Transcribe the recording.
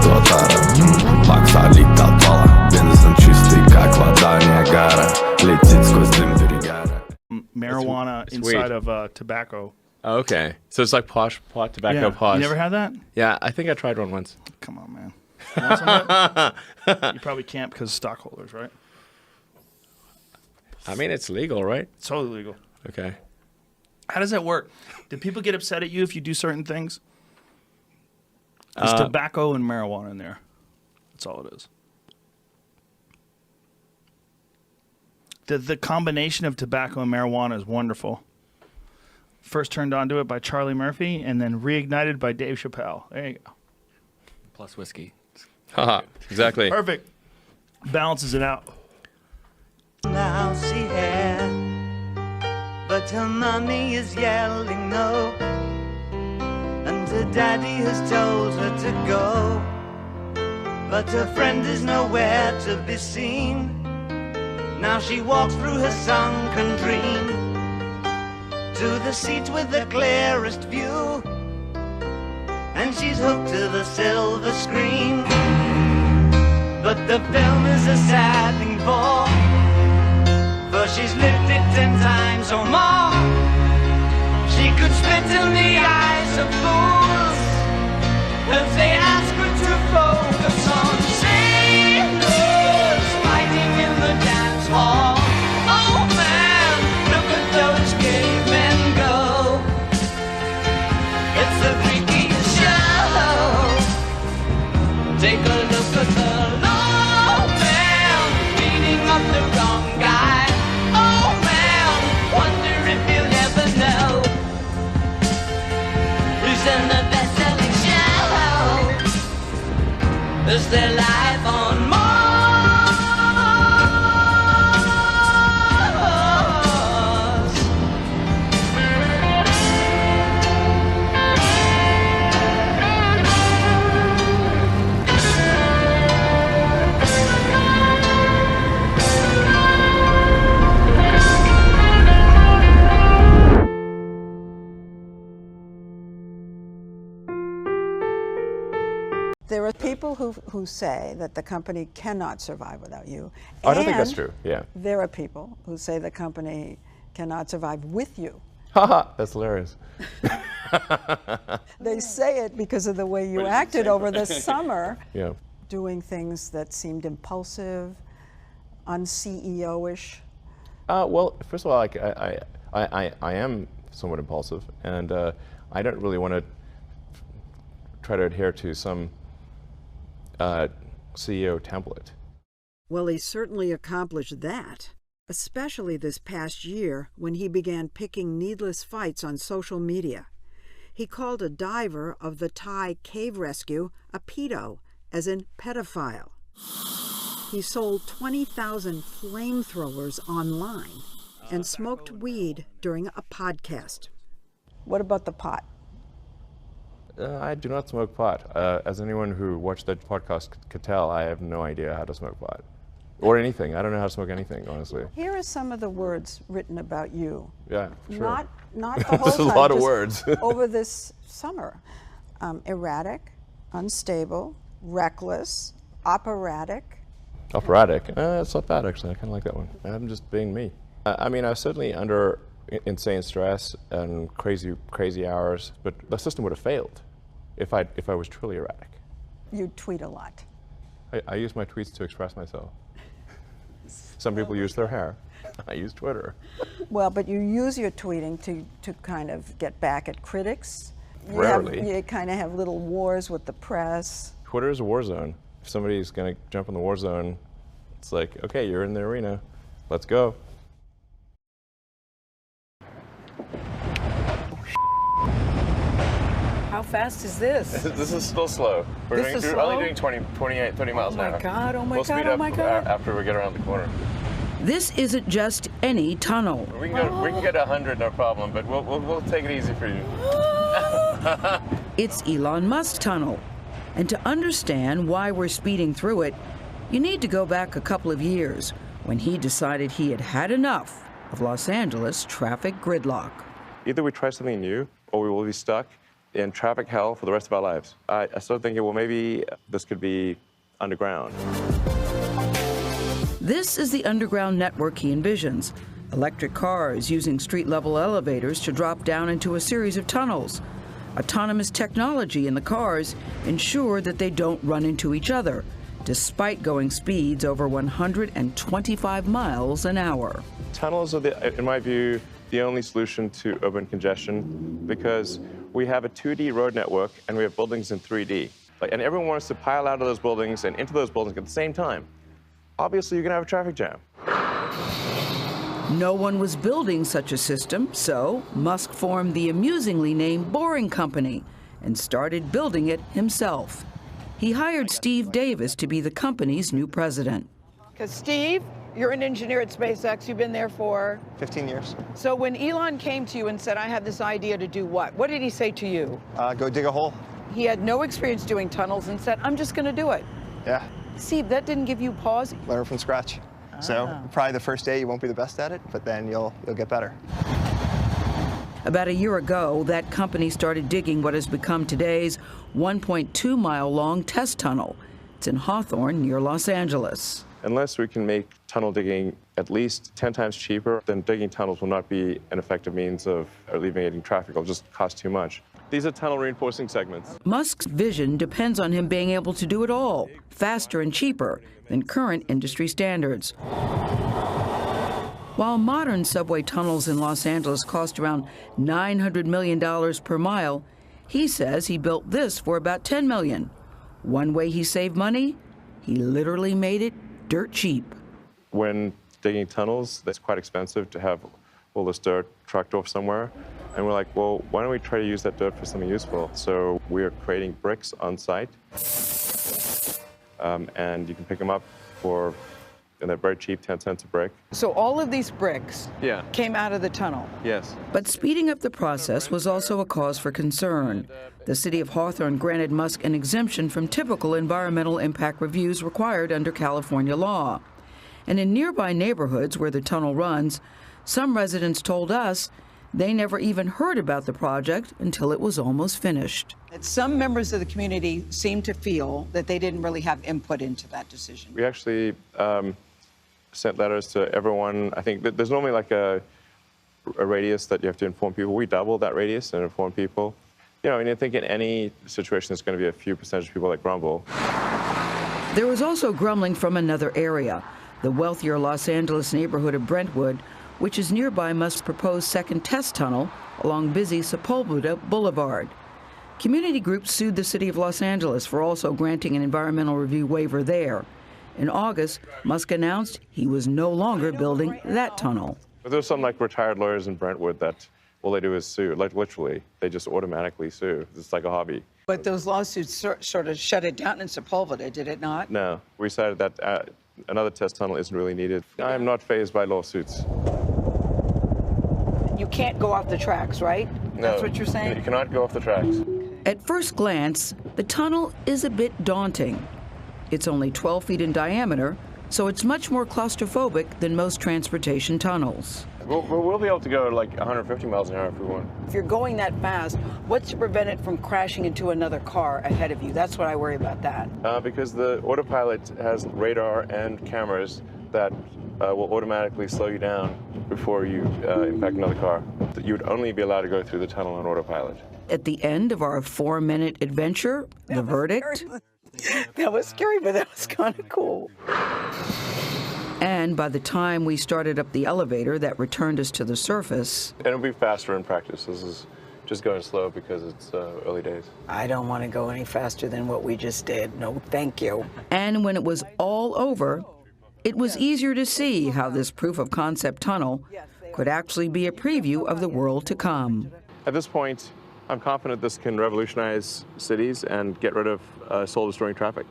экватора. Лак солит отвала, бензин чистый, как вода Ниагара. Летит сквозь дым перегара. Marijuana inside of tobacco. Oh, okay. So it's like pot tobacco posh. You never had that? Yeah, I think I tried one once. Come on, man. You want some of that? You probably can't because of stockholders, right? I mean, it's legal, right? It's totally legal. Okay. How does that work? Do people get upset at you if you do certain things? There's tobacco and marijuana in there. That's all it is. The combination of tobacco and marijuana is wonderful. First turned onto it by Charlie Murphy and then reignited by Dave Chappelle. There you go. Plus whiskey. Haha, exactly. Perfect. Balances it out. Now she had, but her mommy is yelling no, and her daddy has told her to go, but her friend is nowhere to be seen. Now she walks through her sunken dream to the seat with the clearest view, and she's hooked to the silver screen. But the film is a sad thing for she's lived it 10 times or more. She could spit in the eyes of fools if they ask her to focus on sailors fighting in the dance hall. Oh man, look at those cavemen go. It's the freakiest show. Take a look at the low man beating up the wrong guy. Oh man, wonder if you'll ever know who's in the best-selling show. Is their life on Mars? There are people who say that the company cannot survive without you. I don't think that's And true, yeah. there are people who say the company cannot survive with you. Haha, that's hilarious. They say it because of the way you acted over the summer, Yeah. doing things that seemed impulsive, un-CEO-ish. Well, first of all, like, I am somewhat impulsive, and I don't really want to try to adhere to some CEO template. Well, he certainly accomplished that, especially this past year when he began picking needless fights on social media. He called a diver of the Thai cave rescue a pedo, as in pedophile. He sold 20,000 flamethrowers online and smoked weed during a podcast. What about the pot? I do not smoke pot. As anyone who watched that podcast could tell, I have no idea how to smoke pot. Or anything. I don't know how to smoke anything, honestly. Here are some of the words written about you. Yeah, for sure. Not the whole That's time. a lot of just words. over this summer. Erratic, unstable, reckless, operatic. Operatic? It's not bad, actually. I kind of like that one. I'm just being me. I mean, I was certainly under insane stress and crazy hours, but the system would have failed if I was truly erratic. You tweet a lot. I use my tweets to express myself. Some people use their hair. I use Twitter. Well, but you use your tweeting to kind of get back at critics. Rarely. You kind of have little wars with the press. Twitter is a war zone. If somebody's going to jump in the war zone, it's like, okay, you're in the arena. Let's go. How fast is this? This is still slow. This is slow? only doing 30 miles an hour. Oh my God, oh my We'll God, speed oh up my God. after we get around the corner. This isn't just any tunnel. We can get 100, no problem, but we'll take it easy for you. It's Elon Musk tunnel. And to understand why we're speeding through it, you need to go back a couple of years when he decided he had had enough of Los Angeles traffic gridlock. Either we try something new or we will be stuck in traffic hell for the rest of our lives. I started thinking, well, maybe this could be underground. This is the underground network he envisions. Electric cars using street-level elevators to drop down into a series of tunnels. Autonomous technology in the cars ensure that they don't run into each other, despite going speeds over 125 miles an hour. Tunnels are, in my view, the only solution to urban congestion because we have a 2D road network and we have buildings in 3D. And everyone wants to pile out of those buildings and into those buildings at the same time. Obviously, you're going to have a traffic jam. No one was building such a system, so Musk formed the amusingly named Boring Company and started building it himself. He hired Steve Davis to be the company's new president. Because Steve, you're an engineer at SpaceX. You've been there for 15 years. So when Elon came to you and said, I have this idea to do what did he say to you? Go dig a hole. He had no experience doing tunnels and said, I'm just going to do it. Yeah. Steve, that didn't give you pause? Learn from scratch. So probably the first day you won't be the best at it, but then you'll get better. About a year ago, that company started digging what has become today's 1.2-mile-long test tunnel. It's in Hawthorne, near Los Angeles. Unless we can make tunnel digging at least 10 times cheaper, then digging tunnels will not be an effective means of alleviating traffic. It'll just cost too much. These are tunnel reinforcing segments. Musk's vision depends on him being able to do it all, faster and cheaper than current industry standards. While modern subway tunnels in Los Angeles cost around $900 million per mile, he says he built this for about $10 million. One way he saved money, he literally made it dirt cheap. When digging tunnels, it's quite expensive to have all this dirt trucked off somewhere. And we're like, well, why don't we try to use that dirt for something useful? So we're creating bricks on site. And you can pick them up and they're very cheap, 10 cents a brick. So all of these bricks came out of the tunnel? Yes. But speeding up the process was also a cause for concern. The city of Hawthorne granted Musk an exemption from typical environmental impact reviews required under California law. And in nearby neighborhoods where the tunnel runs, some residents told us they never even heard about the project until it was almost finished. Some members of the community seem to feel that they didn't really have input into that decision. We actually sent letters to everyone. I think that there's normally like a radius that you have to inform people. We doubled that radius and informed people. You know, and I think in any situation, there's going to be a few percentage of people that grumble. There was also grumbling from another area, the wealthier Los Angeles neighborhood of Brentwood, which is nearby Musk's proposed second test tunnel along busy Sepulveda Boulevard. Community groups sued the city of Los Angeles for also granting an environmental review waiver there. In August, Musk announced he was no longer building that tunnel. But there's some like retired lawyers in Brentwood that all they do is sue, like literally. They just automatically sue. It's like a hobby. But those lawsuits sort of shut it down in Sepulveda, did it not? No, we decided that another test tunnel isn't really needed. I am not fazed by lawsuits. You can't go off the tracks, right? No, that's what you're saying? You cannot go off the tracks. At first glance, the tunnel is a bit daunting. It's only 12 feet in diameter, so it's much more claustrophobic than most transportation tunnels. We'll be able to go like 150 miles an hour if we want. If you're going that fast, what's to prevent it from crashing into another car ahead of you? That's what I worry about that. Because the autopilot has radar and cameras that will automatically slow you down before you impact another car. You would only be allowed to go through the tunnel on autopilot. At the end of our 4-minute adventure, the verdict? That was scary, but that was kind of cool. And by the time we started up the elevator that returned us to the surface... And it'll be faster in practice. This is just going slow because it's early days. I don't want to go any faster than what we just did. No, thank you. And when it was all over, it was easier to see how this proof-of-concept tunnel could actually be a preview of the world to come. At this point, I'm confident this can revolutionize cities and get rid of soul-destroying traffic.